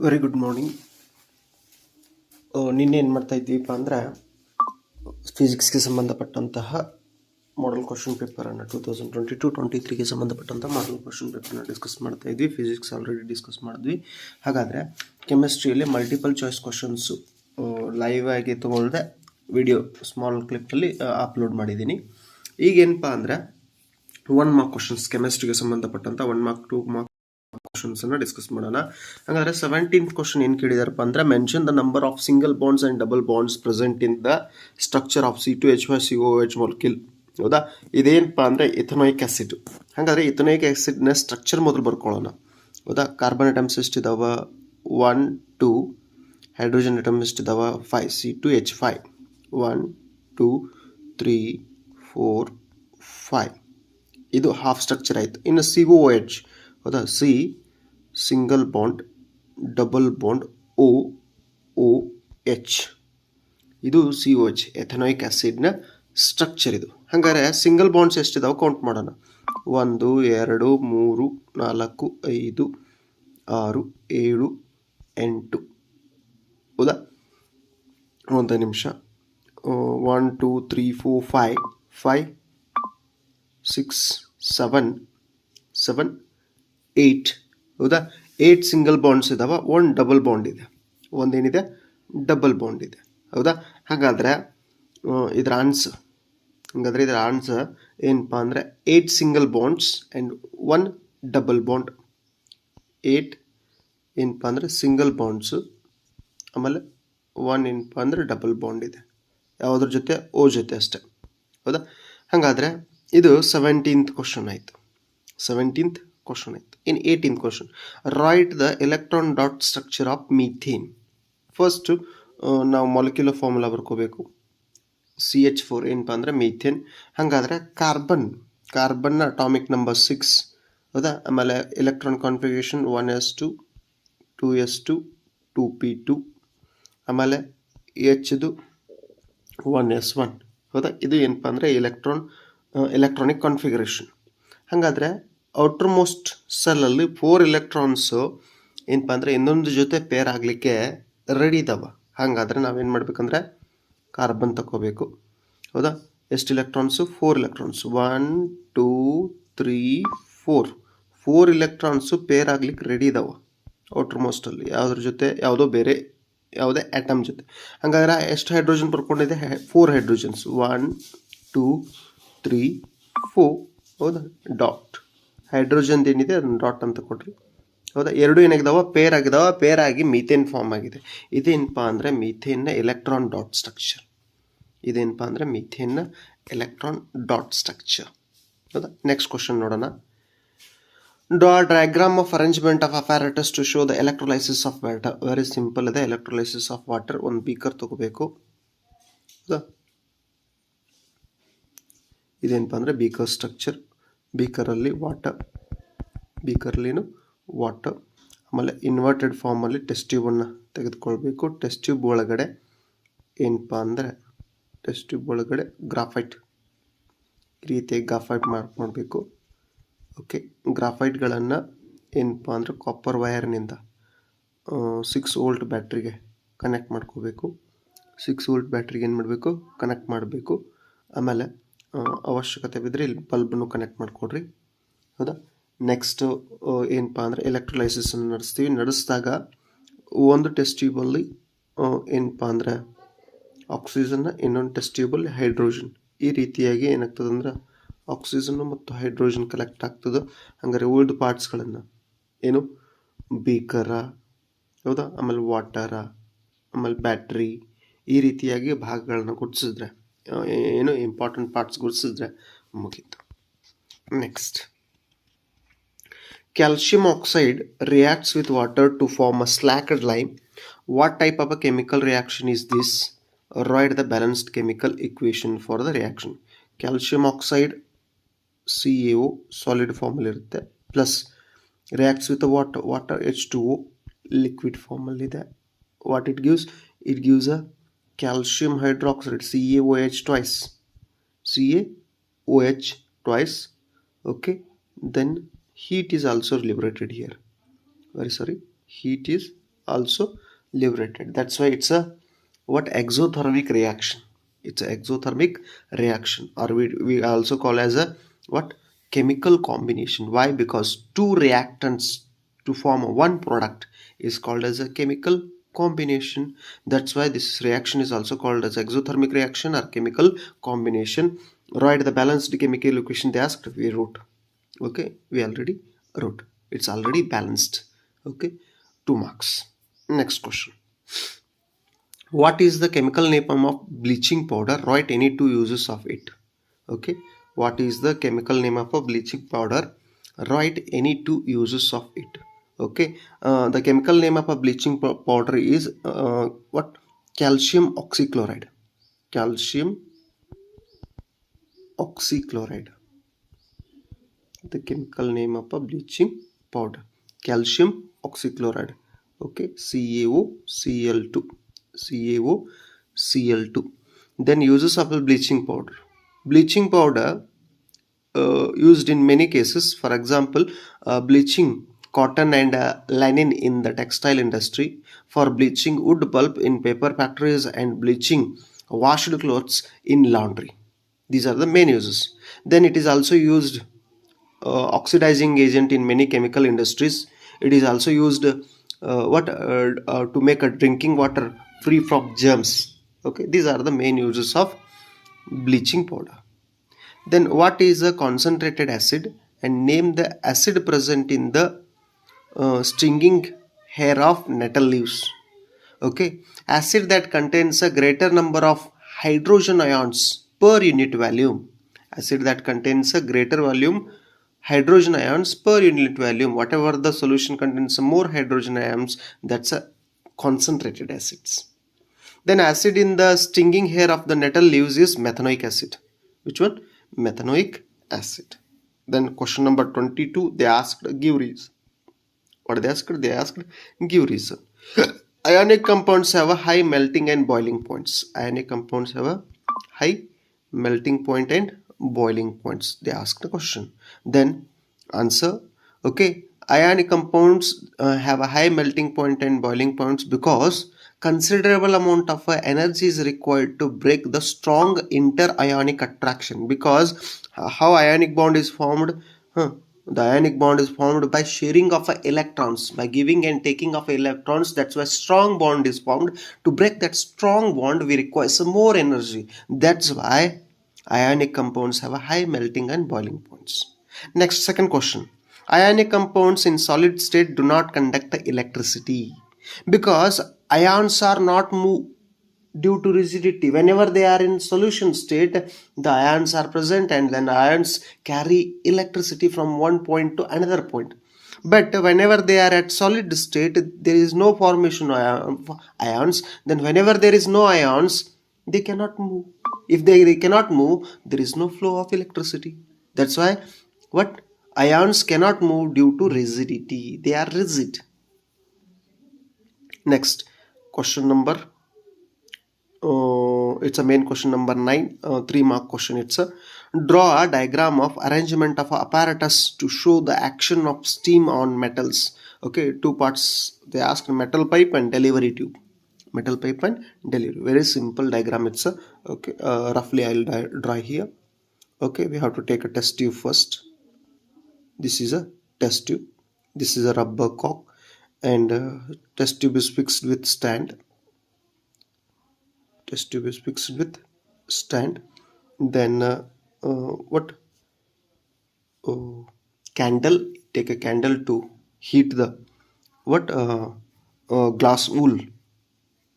Very good morning. ನಿನ್ನೆ ಏನು ಮಾಡ್ತಾ ಇದ್ದೀವಪ್ಪ ಅಂದರೆ ಫಿಸಿಕ್ಸ್ಗೆ ಸಂಬಂಧಪಟ್ಟಂತಹ ಮಾಡಲ್ ಕ್ವಶನ್ ಪೇಪರನ್ನು 2022-23ಗೆ ಸಂಬಂಧಪಟ್ಟಂಥ ಮಾಡಲ್ ಕ್ವಶನ್ ಪೇಪರ್ನ ಡಿಸ್ಕಸ್ ಮಾಡ್ತಾ ಇದ್ವಿ. ಫಿಸಿಕ್ಸ್ ಆಲ್ರೆಡಿ ಡಿಸ್ಕಸ್ ಮಾಡಿದ್ವಿ. ಹಾಗಾದರೆ ಕೆಮಿಸ್ಟ್ರಿಯಲ್ಲಿ ಮಲ್ಟಿಪಲ್ ಚಾಯ್ಸ್ ಕ್ವಶನ್ಸು ಲೈವ್ ಆಗಿ ತೊಗೊಳ್ದೆ ವಿಡಿಯೋ ಸ್ಮಾಲ್ ಕ್ಲಿಪ್ಪಲ್ಲಿ ಅಪ್ಲೋಡ್ ಮಾಡಿದ್ದೀನಿ. ಈಗೇನಪ್ಪ ಅಂದರೆ 1 ಮಾರ್ಕ್ ಕ್ವಶನ್ಸ್ ಕೆಮಿಸ್ಟ್ರಿಗೆ ಸಂಬಂಧಪಟ್ಟಂಥ 1 ಮಾರ್ಕ್ 2 ಮಾರ್ಕ್ ಕ್ವಶನ್ಸ್ ಅನ್ನ ಡಿಸ್ಕಸ್ ಮಾಡೋಣ. ಹಾಗಾದ್ರೆ 17th ಕ್ವಶನ್ ಏನು ಕೇಳಿದಾರಪ್ಪ ಅಂದ್ರೆ mention the number of single bonds and double bonds present in the structure of C2H5COOH molecule. ಹೌದಾ, ಇದೇನಪ್ಪ ಅಂದ್ರೆ ಇಥನೋಯಿಕ್ ಆಸಿಡ್. ಹಾಗಾದ್ರೆ ಇಥನೋಯಿಕ್ ಆಸಿಡ್ನ ಸ್ಟ್ರಕ್ಚರ್ ಮೊದಲು ಬರ್ಕೊಳ್ಳೋಣ. ಹೌದಾ, ಕಾರ್ಬನ್ ಅಟಮ್ಸ್ ಎಷ್ಟಿದಾವ 1 2, ಹೈಡ್ರೋಜನ್ ಅಟಮ್ ಎಷ್ಟಿದಾವ 5, C2H5 1 2 3 4 5. ಇದು ಹಾಫ್ ಸ್ಟ್ರಕ್ಚರ್ ಆಯಿತು. ಇನ್ನು COOH, ಹೌದಾ, C single bond double bond OOH, ಇದು COH ಎಥನೋಯಿಕ್ ಆಸಿಡ್ನ ಸ್ಟ್ರಕ್ಚರ್. ಇದು ಹಾಗಾದ್ರೆ ಸಿಂಗಲ್ ಬಾಂಡ್ಸ್ ಎಷ್ಟಿದಾವೆ ಕೌಂಟ್ ಮಾಡೋಣ. 1 2 3 4 5 6 7 8. ಹೌದಾ, ಒಂದು ನಿಮಿಷ. 1 2 3 4 5 6 7 8. ಹೌದಾ, 8 ಸಿಂಗಲ್ ಬಾಂಡ್ಸ್ ಇದಾವೆ, 1 ಡಬಲ್ ಬಾಂಡ್ ಇದೆ, ಒಂದೇನಿದೆ ಡಬಲ್ ಬಾಂಡ್ ಇದೆ. ಹೌದಾ, ಹಾಗಾದರೆ ಇದರ ಆನ್ಸರ್ ಏನಪ್ಪ ಅಂದರೆ 8 single bonds and 1 double bond. 8 ಏನಪ್ಪ ಅಂದರೆ ಸಿಂಗಲ್ ಬಾಂಡ್ಸು, ಆಮೇಲೆ 1 ಏನಪ್ಪ ಅಂದರೆ ಡಬಲ್ ಬಾಂಡ್ ಇದೆ. ಯಾವುದ್ರ ಜೊತೆ? ಓ ಜೊತೆ ಅಷ್ಟೆ. ಹೌದಾ, ಹಾಗಾದರೆ ಇದು 17th ಕ್ವಶನ್ ಆಯಿತು. 17th ಕ್ವಶನ್ ಆಯಿತು. ಇನ್ 18th question, right the electron dot structure of methane. First ನಾವು ಮಾಲಿಕ್ಯುಲರ್ ಫಾರ್ಮುಲಾ ಬರ್ಕೋಬೇಕು. CH4 ಏನಪ್ಪ ಅಂದರೆ ಮೀಥೇನ್. ಹಾಗಾದರೆ ಕಾರ್ಬನ್ನ ಅಟಾಮಿಕ್ ನಂಬರ್ 6. ಹೌದಾ, ಆಮೇಲೆ electron configuration 1s2 2s2 2p2, ಆಮೇಲೆ Hದು 1s1. ಹೌದಾ, ಇದು ಏನಪ್ಪ ಅಂದರೆ ಎಲೆಕ್ಟ್ರಾನಿಕ್ ಕಾನ್ಫಿಗರೇಷನ್. ಹಾಗಾದರೆ ಔಟರ್ ಮೋಸ್ಟ್ ಸೆಲ್ಲಲ್ಲಿ 4 ಎಲೆಕ್ಟ್ರಾನ್ಸು ಏನಪ್ಪ ಅಂದರೆ ಇನ್ನೊಂದು ಜೊತೆ ಪೇರ್ ಆಗಲಿಕ್ಕೆ ರೆಡಿ ಇದ್ದಾವೆ. ಹಾಗಾದರೆ ನಾವೇನು ಮಾಡಬೇಕಂದ್ರೆ ಕಾರ್ಬನ್ ತಗೋಬೇಕು. ಹೌದಾ, ಎಷ್ಟು ಎಲೆಕ್ಟ್ರಾನ್ಸು? 4 ಎಲೆಕ್ಟ್ರಾನ್ಸು. 1 2 3 4. 4 ಎಲೆಕ್ಟ್ರಾನ್ಸು ಪೇರ್ ಆಗ್ಲಿಕ್ಕೆ ರೆಡಿ ಇದ್ದಾವೆ ಔಟರ್ ಮೋಸ್ಟಲ್ಲಿ. ಯಾವುದ್ರ ಜೊತೆ? ಯಾವುದೇ ಆಟಮ್ ಜೊತೆ. ಹಾಗಾದ್ರೆ ಎಷ್ಟು ಹೈಡ್ರೋಜನ್ ಬರ್ಕೊಂಡಿದೆ? 4 ಹೈಡ್ರೋಜನ್ಸ್. 1 2 3 4. ಹೌದಾ, ಡಾಟ್ ಹೈಡ್ರೋಜನ್ ಏನಿದೆ ಅದನ್ನು ಡಾಟ್ ಅಂತ ಕೊಡ್ರಿ. ಹೌದಾ, ಎರಡು ಏನಾಗಿದಾವ? ಪೇರ್ ಆಗಿದಾವ. ಪೇರ್ ಆಗಿ ಮೀಥೇನ್ ಫಾರ್ಮ್ ಆಗಿದೆ. ಇದೇನಪ್ಪ ಅಂದರೆ ಮೀಥೇನ್ನ ಎಲೆಕ್ಟ್ರಾನ್ ಡಾಟ್ ಸ್ಟ್ರಕ್ಚರ್. ಇದೇನಪ್ಪ ಅಂದರೆ ಮೀಥೇನ್ನ ಎಲೆಕ್ಟ್ರಾನ್ ಡಾಟ್ ಸ್ಟ್ರಕ್ಚರ್. ಹೌದಾ, ನೆಕ್ಸ್ಟ್ ಕ್ವಶನ್ ನೋಡೋಣ. Draw diagram of arrangement of apparatus to show the electrolysis of water. Very simple ಇದೆ. ಎಲೆಕ್ಟ್ರೋಲೈಸಿಸ್ ಆಫ್ ವಾಟರ್, ಒಂದು ಬೀಕರ್ ತಗೋಬೇಕು. ಹೌದಾ, ಇದೇನಪ್ಪ ಅಂದರೆ ಬೀಕರ್ ಸ್ಟ್ರಕ್ಚರ್. ಬೀಕರಲ್ಲಿ ವಾಟರ್, ಆಮೇಲೆ ಇನ್ವರ್ಟೆಡ್ ಫಾರ್ಮಲ್ಲಿ ಟೆಸ್ಟ್ ಟ್ಯೂಬನ್ನು ತೆಗೆದುಕೊಳ್ಬೇಕು. ಟೆಸ್ಟ್ ಟ್ಯೂಬ್ ಒಳಗಡೆ ಏನಪ್ಪ ಅಂದರೆ ಗ್ರಾಫೈಟ್, ಈ ರೀತಿಯಾಗಿ ಗ್ರಾಫೈಟ್ ಮಾಡಬೇಕು. ಓಕೆ, ಗ್ರಾಫೈಟ್ಗಳನ್ನು ಏನಪ್ಪ ಅಂದರೆ ಕಾಪರ್ ವೈರ್ನಿಂದ 6 ವೋಲ್ಟ್ ಬ್ಯಾಟ್ರಿಗೆ ಕನೆಕ್ಟ್ ಮಾಡ್ಕೋಬೇಕು. 6 ವೋಲ್ಟ್ ಬ್ಯಾಟ್ರಿಗೆ ಏನು ಮಾಡಬೇಕು? ಕನೆಕ್ಟ್ ಮಾಡಬೇಕು. ಆಮೇಲೆ ಅವಶ್ಯಕತೆ ಬಿದ್ದರೆ ಇಲ್ಲಿ ಬಲ್ಬನ್ನು ಕನೆಕ್ಟ್ ಮಾಡಿಕೊಡ್ರಿ. ಹೌದಾ, ನೆಕ್ಸ್ಟು ಏನಪ್ಪ ಅಂದರೆ ಎಲೆಕ್ಟ್ರೋಲೈಸಿಸನ್ನು ನಡೆಸಿದಾಗ ಒಂದು ಟೆಸ್ಟ್ ಟ್ಯೂಬಲ್ಲಿ ಏನಪ್ಪ ಅಂದರೆ ಆಕ್ಸಿಜನ್ನ, ಇನ್ನೊಂದು ಟೆಸ್ಟ್ ಟ್ಯೂಬಲ್ಲಿ ಹೈಡ್ರೋಜನ್. ಈ ರೀತಿಯಾಗಿ ಏನಾಗ್ತದೆ ಅಂದ್ರೆ ಆಕ್ಸಿಜನ್ನು ಮತ್ತು ಹೈಡ್ರೋಜನ್ ಕಲೆಕ್ಟ್ ಆಗ್ತದೆ. ಹಂಗಾರೆ ಉಳಿದ ಪಾರ್ಟ್ಸ್ಗಳನ್ನು ಏನು ಬೀಕರ, ಹೌದಾ, ಆಮೇಲೆ ವಾಟರ, ಆಮೇಲೆ ಬ್ಯಾಟ್ರಿ, ಈ ರೀತಿಯಾಗಿ ಭಾಗಗಳನ್ನ ಗುರ್ತಿಸಿದ್ರೆ, ಏನು ಇಂಪಾರ್ಟೆಂಟ್ ಪಾರ್ಟ್ಸ್ ಗುರ್ತಿಸಿದ್ರೆ ಮುಗೀತು. Next, calcium oxide reacts with water to form a slacked lime. What type of a chemical reaction is this? Write the balanced chemical equation for the reaction. Calcium oxide CaO solid form ಇರುತ್ತೆ, plus reacts with the water H2O liquid form ಇದೆ. What it gives? It gives a calcium hydroxide CaOH twice. Okay, then heat is also liberated here. Heat is also liberated. That's why it's a what exothermic reaction. It's an exothermic reaction, or we also call as a what chemical combination. Why? Because two reactants to form one product is called as a chemical combination. That's why this reaction is also called as exothermic reaction or chemical combination. Write the balanced chemical equation they asked, we wrote. Okay, we already wrote, it's already balanced. Okay, 2 marks. Next question, what is the chemical name of bleaching powder? Write any two uses of it. Okay, what is the chemical name of a bleaching powder? Write any two uses of it. Okay, the chemical name of a bleaching powder is what? Calcium oxychloride. Calcium oxychloride. The chemical name of a bleaching powder, calcium oxychloride. Okay, CaOCl2. CaOCl2. Then uses of a bleaching powder. Bleaching powder used in many cases. For example, bleaching cotton and linen in the textile industry, for bleaching wood pulp in paper factories, and bleaching washed clothes in laundry. These are the main uses. Then it is also used oxidizing agent in many chemical industries. It is also used to make a drinking water free from germs. Okay, these are the main uses of bleaching powder. Then what is a concentrated acid, and name the acid present in the stinging hair of nettle leaves. Okay, acid that contains a greater number of hydrogen ions per unit volume. Acid that contains a greater volume hydrogen ions per unit volume. Whatever the solution contains more hydrogen ions, that's a concentrated acids. Then acid in the stinging hair of the nettle leaves is methanoic acid. Which one? Methanoic acid. Then question number 22, they asked give reason. What they asked? They asked give reason. Ionic compounds have a high melting and boiling points. Ionic compounds have a high melting point and boiling points. They asked the question. Then answer. Okay, ionic compounds have a high melting point and boiling points because considerable amount of energy is required to break the strong inter-ionic attraction. Because how ionic bond is formed? The ionic bond is formed by sharing of electrons, by giving and taking of electrons. That's why strong bond is formed. To break that strong bond, we require some more energy. That's why ionic compounds have a high melting and boiling points. Next, second question. Ionic compounds in solid state do not conduct electricity because ions are not moved due to rigidity. Whenever they are in solution state, the ions are present, and then ions carry electricity from one point to another point. But whenever they are at solid state, there is no formation of ions. Then whenever there is no ions, they cannot move. If they cannot move, there is no flow of electricity. That's why what? Ions cannot move due to rigidity. They are rigid. Next, question number it's a main question number 9, 3-mark question. It's a draw a diagram of arrangement of apparatus to show the action of steam on metals. Okay, two parts they asked, metal pipe and delivery tube. Metal pipe and delivery, very simple diagram. It's a okay, roughly I'll draw here. Okay, we have to take a test tube first. This is a test tube, this is a rubber cock, and test tube is fixed with stand. Test tube is fixed with stand. Then what? Candle. Take a candle to heat the what? Glass wool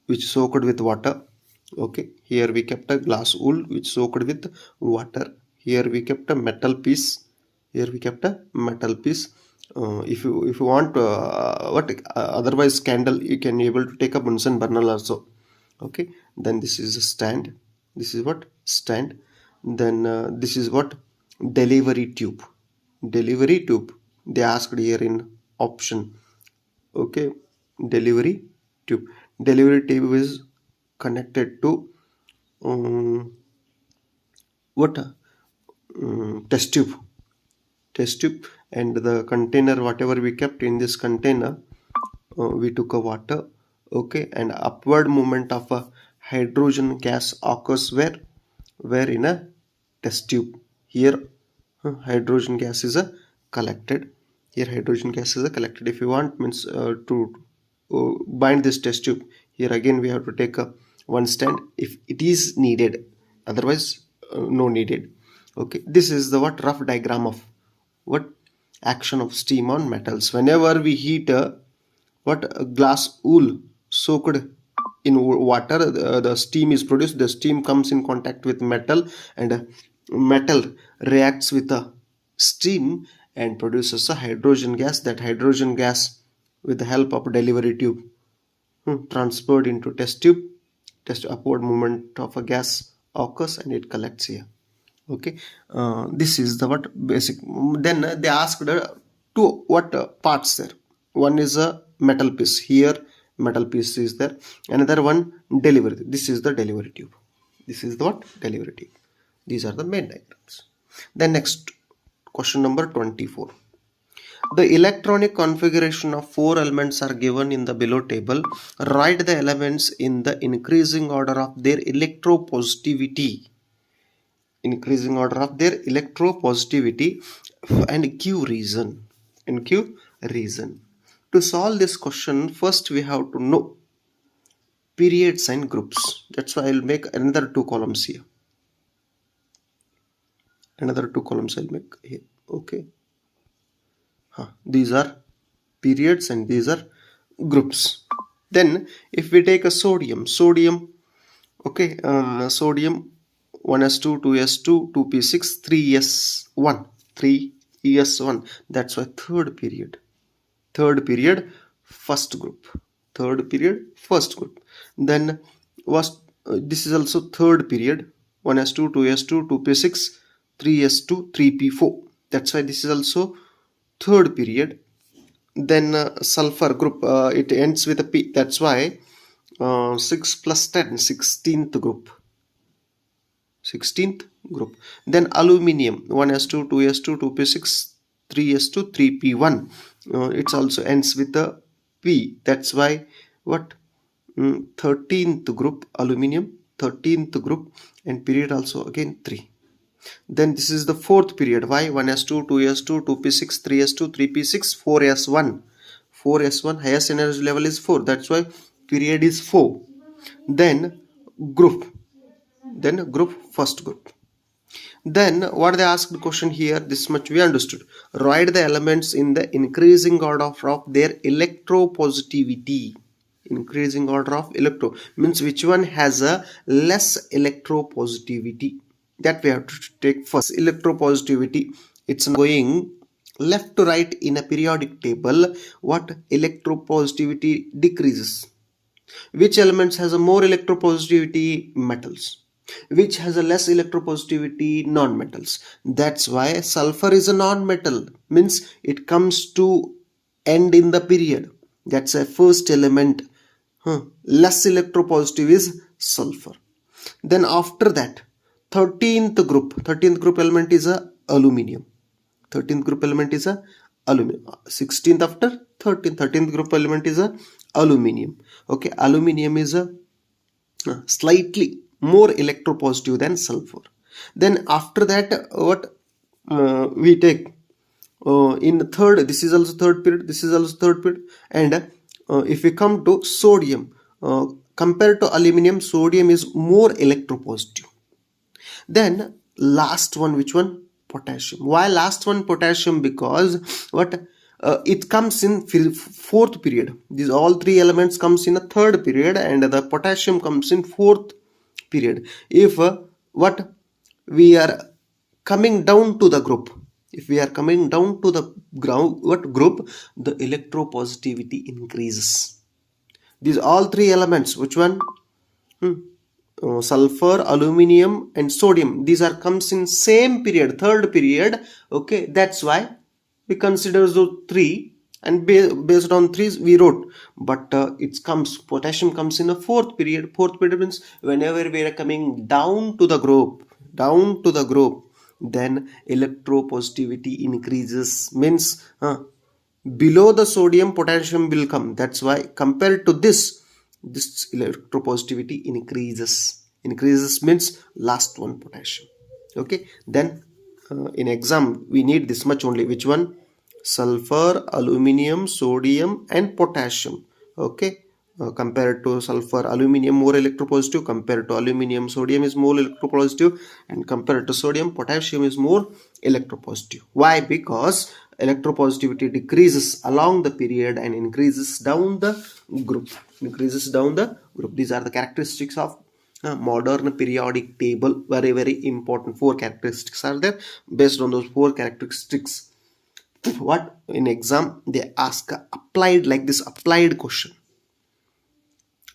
which soaked with water. Okay, here we kept a glass wool which soaked with water. Here we kept a metal piece. Here we kept a metal piece. If you want otherwise candle, you can able to take a Bunsen burner also. Okay, then this is a stand. This is what? Stand. Then this is what? Delivery tube. Delivery tube, they asked here in option. Okay, delivery tube. Delivery tube is connected to what? Test tube. And the container, whatever we kept in this container, we took a water, okay, and upward movement of a hydrogen gas occurs where in a test tube. Here hydrogen gas is a collected. Here hydrogen gas is a collected. If you want means to bind this test tube, here again we have to take a one stand if it is needed, otherwise no needed. Okay, this is the what rough diagram of what action of steam on metals. Whenever we heat what glass wool soaked in water, the steam is produced. The steam comes in contact with metal, and metal reacts with the steam and produces a hydrogen gas. That hydrogen gas, with the help of a delivery tube, transferred into test tube. Test upward movement of a gas occurs and it collects here. Okay, this is the what basic. Then they asked two what parts there. One is a metal piece. Here metal piece is there. Another one delivery. This is the delivery tube. This is the what delivery tube. These are the main diagrams. Then next question number 24. The electronic configuration of 4 elements are given in the below table. Write the elements in the increasing order of their electropositivity. Increasing order of their electropositivity and give reason. To solve this question, first we have to know periods and groups. That's why I'll make another 2 columns here. Another 2 columns I'll make here. Okay. These are periods and these are groups. Then if we take a sodium, okay, sodium 1s2, 2s2, 2p6, 3s1. That's why third period, first group. Then this is also third period, 1s2, 2s2, 2p6, 3s2, 3p4. That's why this is also third period. Then sulfur group, it ends with a p. That's why 6 plus 10, 16th group. Then aluminium 1s2, 2s2, 2p6, 3s2, 3p1. It also ends with a p. That's why what 13th group, aluminium 13th group, and period also again 3. Then this is the fourth period. Why 1s2, 2s2, 2p6, 3s2, 3p6, 4s1. Highest energy level is 4. That's why period is 4. Then group, first group. Then what they asked question here, this much we understood. Write the elements in the increasing order of their electropositivity. Increasing order of electro means which one has a less electropositivity. That we have to take first. Electropositivity, it's going left to right in a periodic table. What electropositivity decreases? Which elements has a more electropositivity? Metals. Which has a less electropositivity? Non-metals. That's why sulfur is a non-metal, means it comes to end in the period. That's a first element. Less electropositive is sulfur. Then after that 13th group element is a aluminium. 16th after 13th group element is a aluminium. Okay, aluminium is a slightly more electropositive than sulfur. Then after that what we take in third, this is also third period, and if we come to sodium, compared to aluminium, sodium is more electropositive. Then last one, which one? Potassium. Why last one potassium? Because what it comes in fourth period. These all three elements comes in a third period, and the potassium comes in fourth period. If what we are coming down to the group, group, the electropositivity increases. These all three elements, which one? Sulfur, aluminium and sodium, these are comes in same period, third period. Okay, that's why we consider those three, and based on threes we wrote. But potassium comes in a fourth period. Fourth period means whenever we are coming down to the group, then electropositivity increases, means below the sodium, potassium will come. That's why compared to this electropositivity increases means last one, potassium. Okay, then in exam we need this much only. Which one? Sulfur, aluminium, sodium and potassium. Okay, compared to sulfur, aluminium more electropositive, compared to aluminium, sodium is more electropositive, and compared to sodium, potassium is more electropositive. Why? Because electropositivity decreases along the period and increases down the group. These are the characteristics of modern periodic table. Very important 4 characteristics are there. Based on those 4 characteristics, what in exam they ask applied, like this applied question.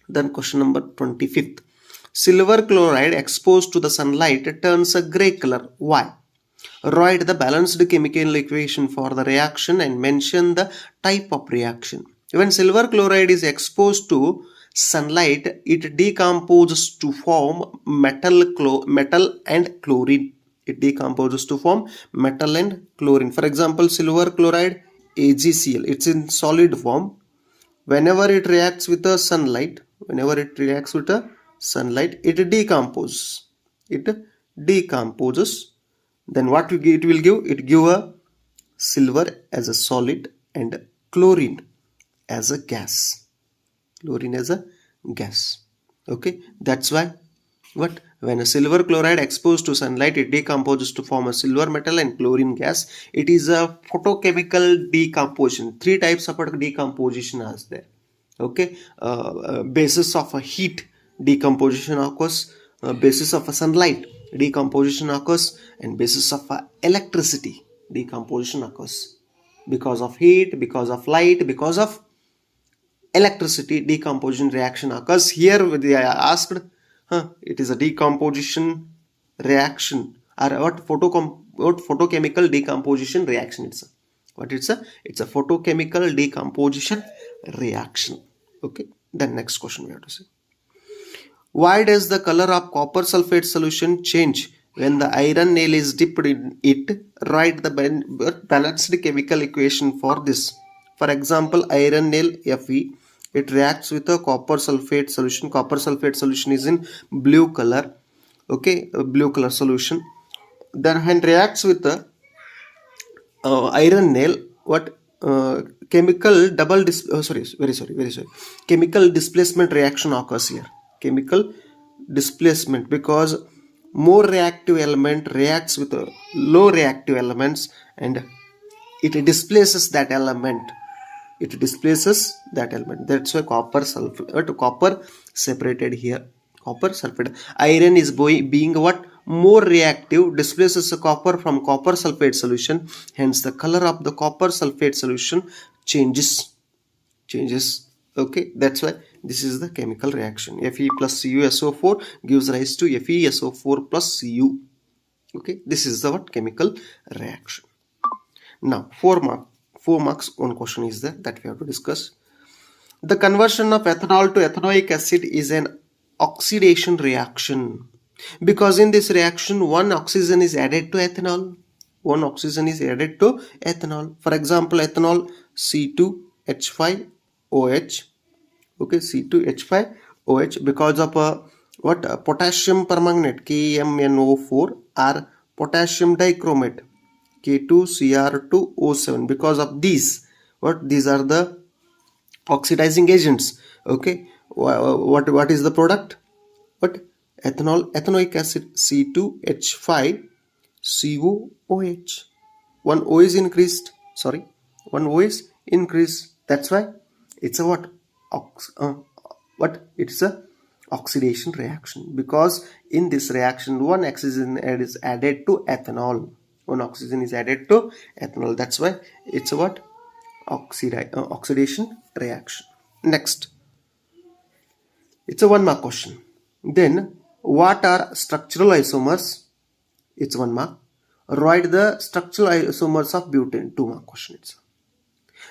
Then question number 25th. Silver chloride exposed to the sunlight turns a gray color. Why? Write the balanced chemical equation for the reaction and mention the type of reaction. When silver chloride is exposed to sunlight, it decomposes to form metal and chlorine. It decomposes to form metal and chlorine. For example, silver chloride AgCl, it's in solid form. Whenever it reacts with the sunlight, it decomposes. Then what it will give? It give a silver as a solid and chlorine as a gas. Okay, that's why what? When a silver chloride exposed to sunlight, it decomposes to form a silver metal and chlorine gas. It is a photochemical decomposition. 3 types of decomposition are there. Okay, basis of a heat, decomposition occurs. Basis of a sunlight, decomposition occurs, and basis of electricity, decomposition occurs. Because of heat, because of light, because of electricity, decomposition reaction occurs. Here they are asked, it is a decomposition reaction, or what photochemical decomposition reaction it's a. What it's a? It's a photochemical decomposition reaction. Okay, then next question we have to see. Why does the color of copper sulfate solution change when the iron nail is dipped in it? Write the balanced chemical equation for this. For example, iron nail Fe, it reacts with a copper sulfate solution. Copper sulfate solution is in blue color. Okay, blue color solution. Then when reacts with the iron nail, what chemical chemical displacement reaction occurs here. Chemical displacement, because more reactive element reacts with low reactive elements and it displaces that element. That's why copper separated here. Copper sulfate. Iron is being what? More reactive, displaces the copper from copper sulfate solution. Hence the color of the copper sulfate solution changes. Okay, that's why this is the chemical reaction. Fe plus CuSO4 gives rise to FeSO4 plus Cu. Okay, this is the what? Chemical reaction. Now 4 marks, one question is there that we have to discuss. The conversion of ethanol to ethanoic acid is an oxidation reaction, because in this reaction one oxygen is added to ethanol. For example, ethanol C2H5OH. Okay, C2H5OH, because of potassium permanganate KMNO4 or potassium dichromate K2Cr2O7. Because of these, these are the oxidizing agents. Okay, what is the product? Ethanoic acid C2H5COOH. One O is increased. That's why it's a it's a oxidation reaction, because in this reaction one oxygen is added to ethanol. That's why it's a what? Oxidation reaction. Next, it's a 1 mark question. Then what are structural isomers? It's 1 mark. Write the structural isomers of butane. 2 mark question.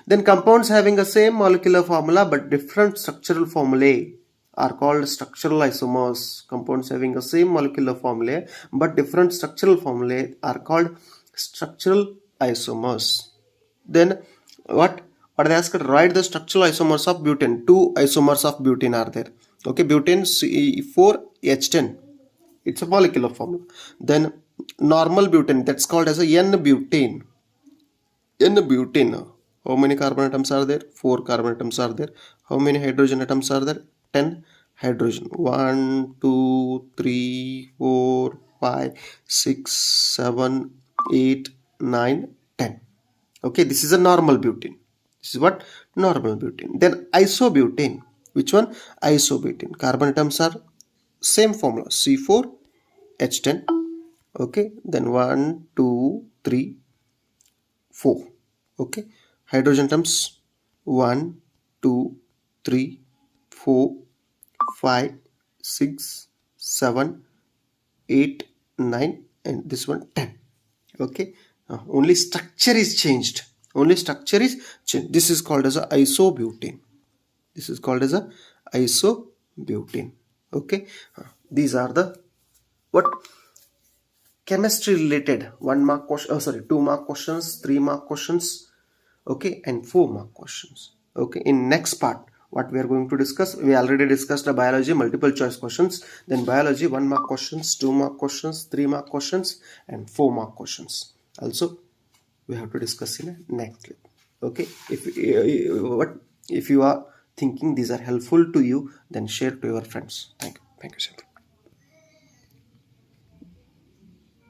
Then compounds having the same molecular formula but different structural formulae are called structural isomers. Compounds having the same molecular formula but different structural formulae are called structural isomers. Then what? What they asked, write the structural isomers of butane. Two isomers of butane are there. Okay, butane C4H10. It's a molecular formula. Then normal butane, that's called as a N-butane. N-butane. How many carbon atoms are there? 4 carbon atoms are there. How many hydrogen atoms are there? 10 hydrogen. 1, 2, 3, 4, 5, 6, 7, 8, 9, 10. Okay, this is a normal butane. This is what? Normal butane. Then isobutane. Which one? Isobutane. Carbon atoms are same formula. C4H10. Okay, then 1, 2, 3, 4. Okay, hydrogen atoms 1, 2, 3, 4, 5, 6, 7, 8, 9, and this one 10. Okay, only structure is changed. Only structure is changed. This is called as a isobutane. This is called as a isobutane. Okay, these are the what chemistry related 1 mark question, 2 mark questions, 3 mark questions, okay, and 4 mark questions. Okay, in next part what we are going to discuss, we already discussed the biology multiple choice questions, then biology 1 mark questions, 2 mark questions, 3 mark questions, and 4 mark questions also we have to discuss in a next clip. Okay, if you are thinking these are helpful to you, then share to your friends. Thank you. Thank you, sir.